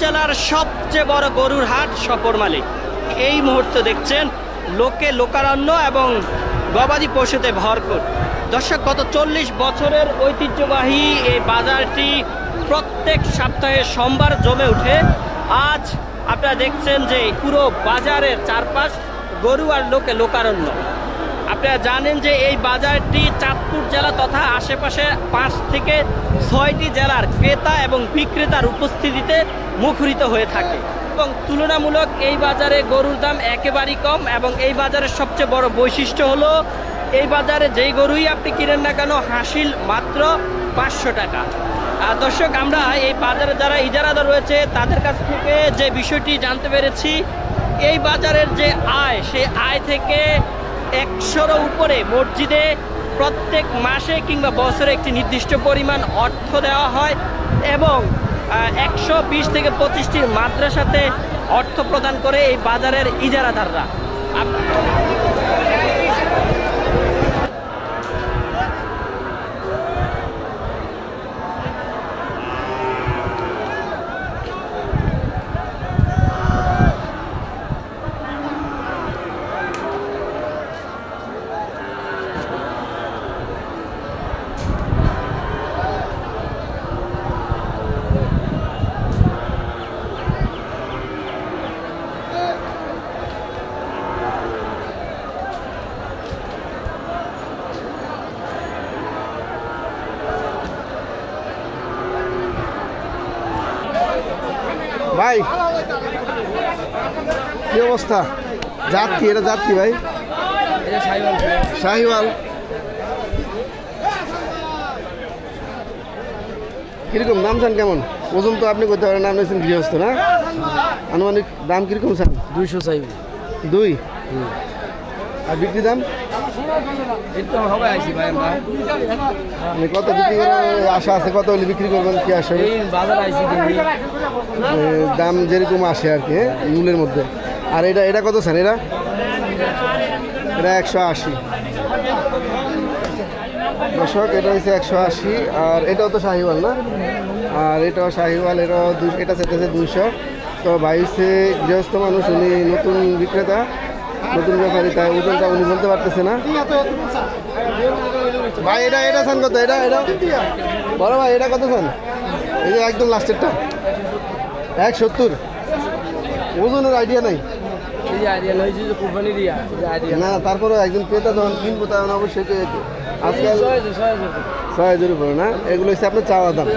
জেলার সবচেয়ে বড় গরুর হাট সফরমালী। এই মুহূর্তে দেখছেন লোকে লোকারণ্য এবং গবাদি পশুতে ভরপুর। দর্শক, গত 40 বছরের ঐতিহ্যবাহী এই বাজারটি প্রত্যেক সপ্তাহে সোমবার জমে ওঠে। আজ আপনারা দেখছেন যে পুরো বাজারের চারপাশ গরু আর লোকে লোকারণ্য। আপনারা জানেন যে এই বাজারটি চাঁদপুর জেলা তথা আশেপাশে 5 থেকে 6টি জেলার ক্রেতা এবং বিক্রেতার উপস্থিতিতে মুখরিত হয়ে থাকে এবং তুলনামূলক এই বাজারে গরুর দাম একেবারেই কম। এবং এই বাজারের সবচেয়ে বড় বৈশিষ্ট্য হলো এই বাজারে যেই গরুই আপনি কিনেন না কেন হাসিল মাত্র 500 টাকা। আর দর্শক, আমরা এই বাজারে যারা ইজারাদার রয়েছে তাদের কাছ থেকে যে বিষয়টি জানতে পেরেছি, এই বাজারের যে আয়, সেই আয় থেকে 100-এর উপরে মসজিদে প্রত্যেক মাসে কিংবা বছরে একটি নির্দিষ্ট পরিমাণ অর্থ দেওয়া হয় এবং 120 থেকে 25টি মাদ্রাসাতে অর্থ প্রদান করে এই বাজারের ইজারাদাররা। ভাই কি অবস্থা? জাত কি এটা? জাত কি ভাই? শাহিওয়াল। কিরকম দাম চান? কেমন ওজন তো আপনি করতে পারেন, আপনি গৃহস্থ না? আনুমানিক দাম কিরকম চান? 200 চাইবে। 2 আর বিক্রি দাম হবে আইছি ভাই, আমরা মানে কত বিক্রি করার আশা আছে? কত হলে বিক্রি করবেন কি আসে? এই বাজার আইছি দেখি দাম যেরকম আসে আর কি মূলের মধ্যে। আর এটা এটা কত চান? এটা এটা 180 দর্শক, এটা হচ্ছে 180। আর এটাও তো শাহিওয়াল না? আর এটাও শাহিওয়াল, এটাও এটা চেতেছে 200। তো ভাই হচ্ছে গৃহস্থ মানুষ, উনি নতুন বিক্রেতা, নতুন ব্যাপারী, তাই ওজনটা উনি বলতে পারতেছে না। ভাই এটা এটা চান কত? এটা এটা বড় ভাই, এটা কত চান? এই যে একদম লাস্টেরটা 170। ওজনের আইডিয়া নাই না, তারপরে একজন ক্রেতা যখন কিনবো তখন অবশ্যই আজকাল 6000 উপরে না? এগুলো হচ্ছে আপনার চাওয়া দাম।